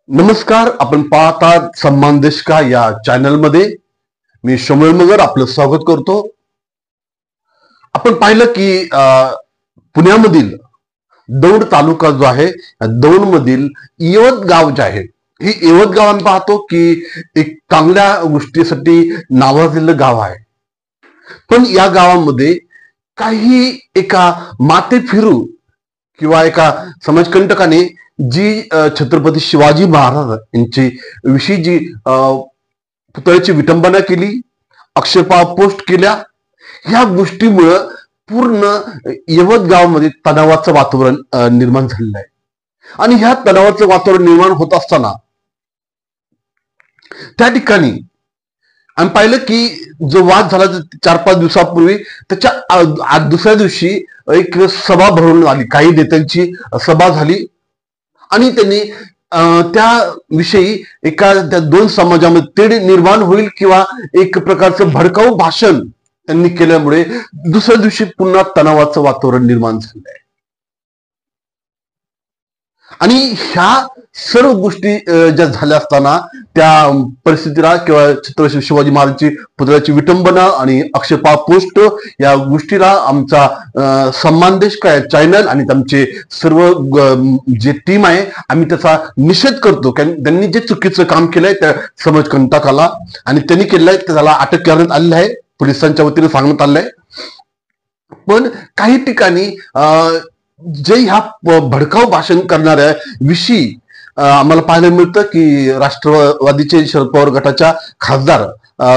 नमस्कार. आपण पाहतात सम्मान देश का या चॅनल मध्ये मी शोमेळ मगर आपलं स्वागत करतो. आपण पाहिलं की पुण्यामधील दौंड तालुका जो आहे, दौंड मधील येवत गाव जे आहे, ही येवत गाव आम्ही पाहतो की एक चांगल्या गोष्टीसाठी नावाजलेलं गाव आहे. पण या गावामध्ये काही एका माते फिरू किंवा एका समाजकंटकाने जी छत्रपती शिवाजी महाराज यांची विषयी जी पुतळ्याची विटंबना केली, अक्षरपाव पोस्ट केल्या, ह्या गोष्टीमुळं पूर्ण यवत गावामध्ये तणावाचं वातावरण निर्माण झालेलं आहे. आणि ह्या तणावाचं वातावरण निर्माण होत असताना त्या ठिकाणी आम्ही पाहिलं की जो वाद झाला 4-5 दिवसापूर्वी, त्याच्या दुसऱ्या दिवशी एक सभा भरवण्यात आली, काही नेत्यांची सभा झाली आणि त्यांनी त्याविषयी एका त्या दोन समाजामध्ये तेढ निर्माण होईल किंवा एक प्रकारचं भडकाऊ भाषण त्यांनी केल्यामुळे दुसऱ्या दिवशी पुन्हा तणावाचं वातावरण निर्माण झालं आहे. आणि ह्या सर्व गोष्टी ज्या झाल्या असताना त्या परिस्थितीला किंवा छत्रपती शिवाजी महाराजांची पुतळ्याची विटंबना आणि अक्षरपाव पोस्ट या गोष्टीला आमचा सम्मान देश का चॅनल आणि आमचे सर्व जे टीम आहे, आम्ही त्याचा निषेध करतो. त्यांनी जे चुकीचं काम केलंय त्या समाजकंटकाला आणि त्यांनी केलंय त्याला अटक करण्यात आलेली आहे, पोलिसांच्या वतीने सांगण्यात आलंय. पण काही ठिकाणी जे ह्या भडकाऊ भाषण करणाऱ्या विषयी आम्हाला पाहायला मिळतं की राष्ट्रवादीचे शरद पवार गटाच्या खासदार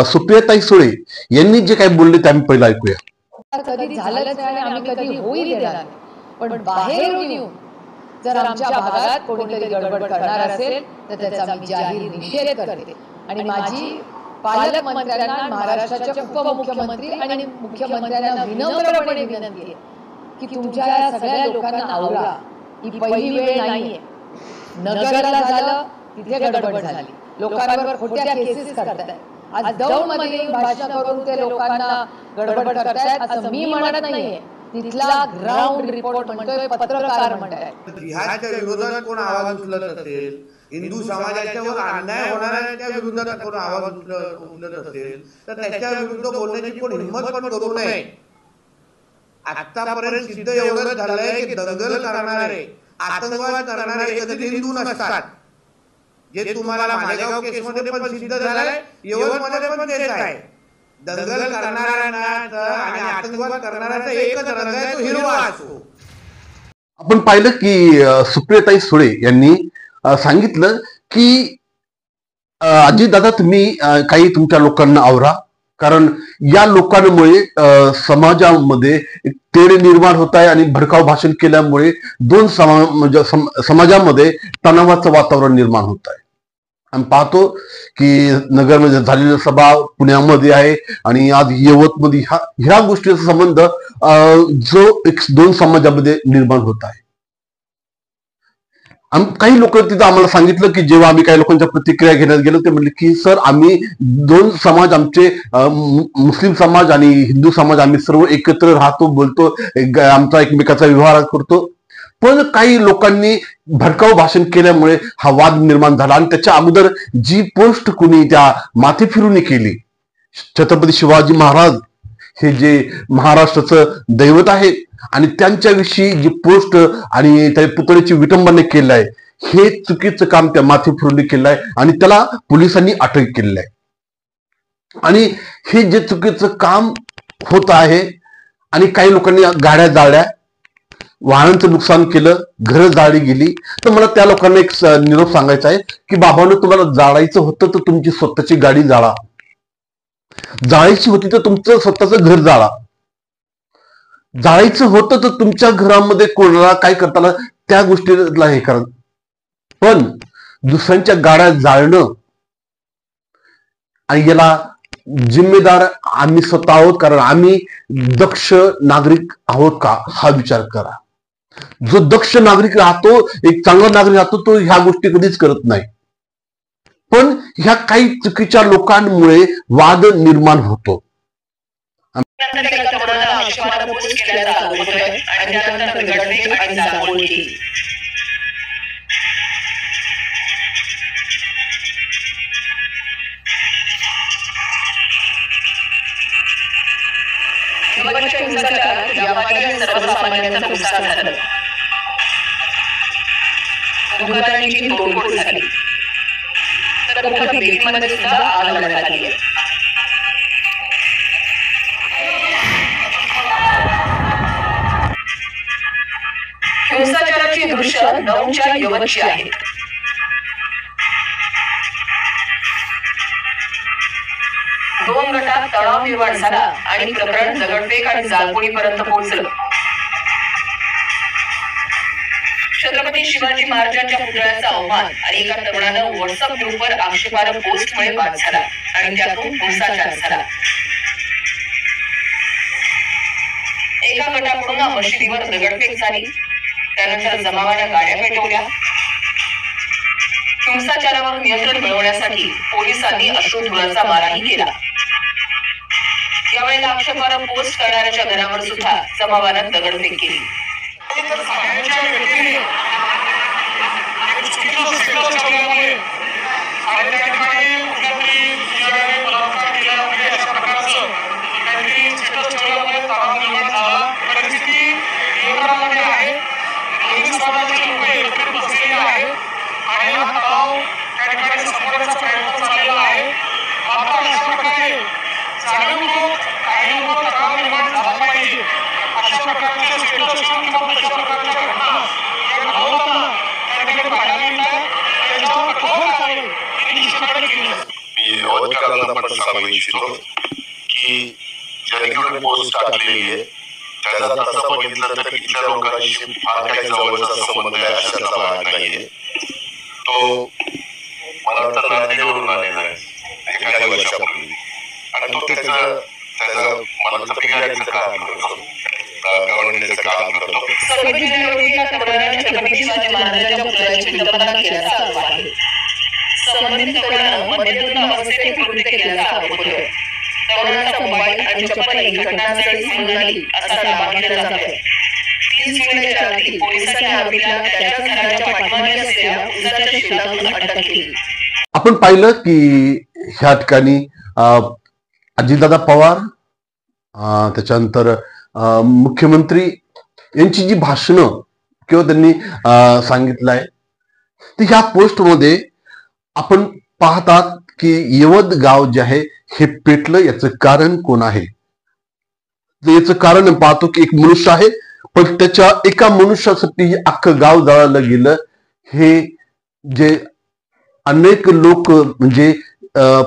सुप्रियाताई सुळे यांनी जे काही बोलले ते आम्ही पहिलं ऐकूया. कधी झालंच नाही, आम्ही कधी होई देणार, पण बाहेरून येऊन जर आमच्या भागात कोणीतरी गडबड करणार असेल तर त्याचा मी जाहीर निषेध करते. आणि माझी पालकमंत्र्यांना, महाराष्ट्राच्या उपमुख्यमंत्री आणि मुख्यमंत्र्यांना विनम्रपणे विनंती आहे की तुमच्या या सगळ्या लोकांना आवरा. ही पहिली वेळ नाहीये. नगरला झालं, तिथे गडबड झाली, लोकांवर खोट्या केसेस करतायत. आज दौंडमध्ये भाषण करून ते लोकांना गडबड करतायत असं मी म्हणत नाहीये, तिथला ग्राउंड रिपोर्ट म्हणतोय, पत्रकार म्हणतायत. बिहारच्या विरोधात कोण आवाज उचलत असेल, हिंदू समाजाच्यावर अन्याय होणाऱ्या त्या विरोधात कोण आवाज उचलत असेल तर त्याच्या विरुद्ध बोलण्याची कोण हिंमत पण करू नये. आतापर्यंत सिद्ध एवढं झालंय की दंगल करणारे, आतंकवाद करणारे कधी हिंदू नसतात. जे तुम्हाला मालेगाव केसमध्ये पण सिद्ध झालंय, यवतमध्ये पण तेच आहे. दंगल करणाऱ्यांना आणि आतंकवाद करणाऱ्यांचा एकच रंग आहे, तो हिरवा असतो. आपण पाहिलं की सुप्रियाताई सुळे यांनी सांगितलं की अजितदादा तुम्ही काही तुमच्या लोकांना आवरा, कारण या लोकांमुळे समाजामध्ये तेढ निर्माण होत आहे आणि भडकाऊ भाषण केल्यामुळे दोन समाजामध्ये तणावाचं वातावरण निर्माण होत आहे. आम्ही पाहतो की नगरमध्ये झालेली सभा पुण्यामध्ये आहे आणि आज यवतमध्ये ह्या गोष्टीचा संबंध जो एक दोन समाजामध्ये निर्माण होत आहे. काही लोक तिथं आम्हाला सांगितलं की जेव्हा आम्ही काही लोकांच्या प्रतिक्रिया घेण्यात गेलो ते म्हणले की सर, आम्ही दोन समाज, आमचे मुस्लिम समाज आणि हिंदू समाज, आम्ही सर्व एकत्र राहतो, बोलतो, आमचा एकमेकाचा व्यवहार करतो. पण काही लोकांनी भडकाऊ भाषण केल्यामुळे हा वाद निर्माण झाला. आणि त्याच्या अगोदर जी पोस्ट कुणी त्या माथे फिरूने केली, छत्रपती शिवाजी महाराज हे जे महाराष्ट्राचं दैवत आहे आणि त्यांच्याविषयी जी पोस्ट आणि त्या पुतळ्याची विटंबना केलं आहे, हे चुकीचं काम त्या माथे फिरूने केलं आहे आणि त्याला पोलिसांनी अटक केलेलं आहे. आणि हे जे चुकीचं काम होत आहे आणि काही लोकांनी गाड्या जाळल्या, वाहनांचं नुकसान केलं, घरं जाळली गेली, तर मला त्या लोकांना एक निरोप सांगायचा आहे की बाबांनो, तुम्हाला जाळायचं होतं तर तुमची स्वतःची गाडी जाळा, जाळायची होती तर तुमचं स्वतःचं घर जाळा, जाळायचं होतं तर तुमच्या घरामध्ये कोणाला काय करताना त्या गोष्टीला हे करा. पण दुसऱ्यांच्या गाड्या जाळणं आणि याला जिम्मेदार आम्ही स्वतः आहोत, कारण आम्ही दक्ष नागरिक आहोत का हा विचार करा. जो दक्ष नागरिक राहतो, एक चांगला नागरिक राहतो, तो ह्या गोष्टी कधीच करत नाही. पण ह्या काही चुकीच्या लोकांमुळे वाद निर्माण होतो. कालच्या हिंसाचारात व्यापारी सर्वसामान्यांचं नुकसान झालं. दुकानांची तोडफोड झाली, तर कुठं बेटीमध्ये सुद्धा आग लावण्यात आली आहे. हिंसाचाराची दृश्य 9च्या यवतची आहेत. दोन गटात तणाव निर्माण झाला आणि प्रकरण दगडफेक आणि जाळपोळीपर्यंत पोहोचलं. छत्रपती शिवाजी महाराजांच्या पुतळ्याचा अवमान आणि एका तरुणानं व्हॉट्सअप ग्रुपवर आक्षेपार्ह पोस्टमुळे वाद झाला आणि त्यातून हिंसाचार झाला. एका गटाकडून मशिदीवर दगडफेक झाली, त्यानंतर जमावानं गाड्या पेटवल्या. हिंसाचारावर नियंत्रण मिळवण्यासाठी पोलिसांनी अश्रुधुराचा माराही केला. यावेळेला आक्षेपार्ह पोस्ट करणाऱ्याच्या घरावर सुद्धा जमावानं दगडफेक केली. सांगू इच्छितो की ज्यांनी पोस्ट टाकलेली आहे त्याचा तसं बघितलं तर इथल्या लोकांशी फार काही जवळचा संबंध आहे अशातला भाग नाहीये. तो मला वाटतं नांदेडवरून आलेला आहे काही वर्षापूर्वी आणि तो त्याचं मला वाटतं पिढ्याचं काम करतो, गव्हर्नमेंटचं काम करतो. छत्रपती शिवाजी महाराजांच्या पुतळ्याची विटंबना केल्याचा आरोप आहे. संबंधित तरुणानं मद्यपूर्ण अवस्थेत कृत्य केल्याचा आरोप होतोय. तरुणाचा मोबाईल आणि चप्पल ही घटनास्थळी मिळून आली असा दावा केला जातोय. 3 जुलैच्या रात्री पोलिसांनी आरोपीला त्याच्याच घराच्या पाठीमागे असलेल्या उसाच्या शेतातून अटक केली. आपण पाहिलं की ह्या ठिकाणी अजितदादा पवार त्याच्यानंतर मुख्यमंत्री यांची जी भाषणं किंवा त्यांनी सांगितलं आहे ती ह्या पोस्टमध्ये आपण पाहतात की यवत गाव जे आहे हे पेटलं, याचं कारण कोण आहे? याचं कारण पाहतो की एक मनुष्य आहे, पण त्याच्या एका मनुष्यासाठी अख्खं गाव जळालं गेलं. हे जे अनेक लोक म्हणजे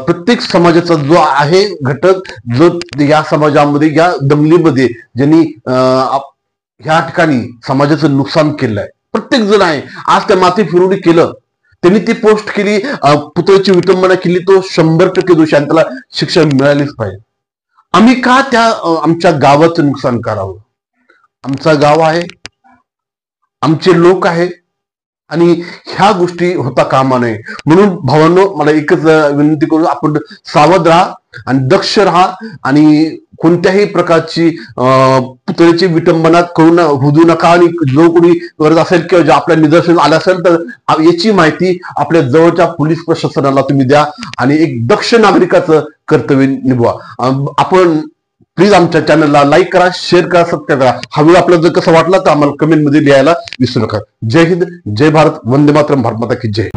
प्रत्येक समाजाचा जो आहे घटक, जो या समाजामध्ये या दंगलीमध्ये ज्यांनी ह्या ठिकाणी समाजाचं नुकसान केलंय, प्रत्येक जण आहे. आज त्या माती फिरवणी केलं, त्यांनी ती पोस्ट केली, पुतळ्याची विटंबना केली, तो 100% दोषी आणि त्याला शिक्षा मिळालीच पाहिजे. आम्ही का त्या आमच्या गावाचं नुकसान करावं? आमचा गाव आहे, आमचे लोक आहे आणि ह्या गोष्टी होता कामा नये. म्हणून भावांनो, मला एकच विनंती करू, आपण सावध राहा आणि दक्ष राहा आणि कोणत्याही प्रकारची पुतळ्याची विटंबना होऊ नका. आणि जो कोणी गरज असेल किंवा जे आपल्या निदर्शन आलं असेल तर याची माहिती आपल्या जवळच्या पोलीस प्रशासनाला तुम्ही द्या आणि एक दक्ष नागरिकाचं कर्तव्य निभवा. आपण प्लीज आमच्या चॅनलला लाईक करा, शेअर करा, सबस्क्राईब करा. हा व्हिडिओ आपल्याला जर कसा वाटला तर आम्हाला कमेंट मध्ये लिहायला विसरू नका. जय हिंद, जय भारत, वंदे मातरम, भारत माता की जय.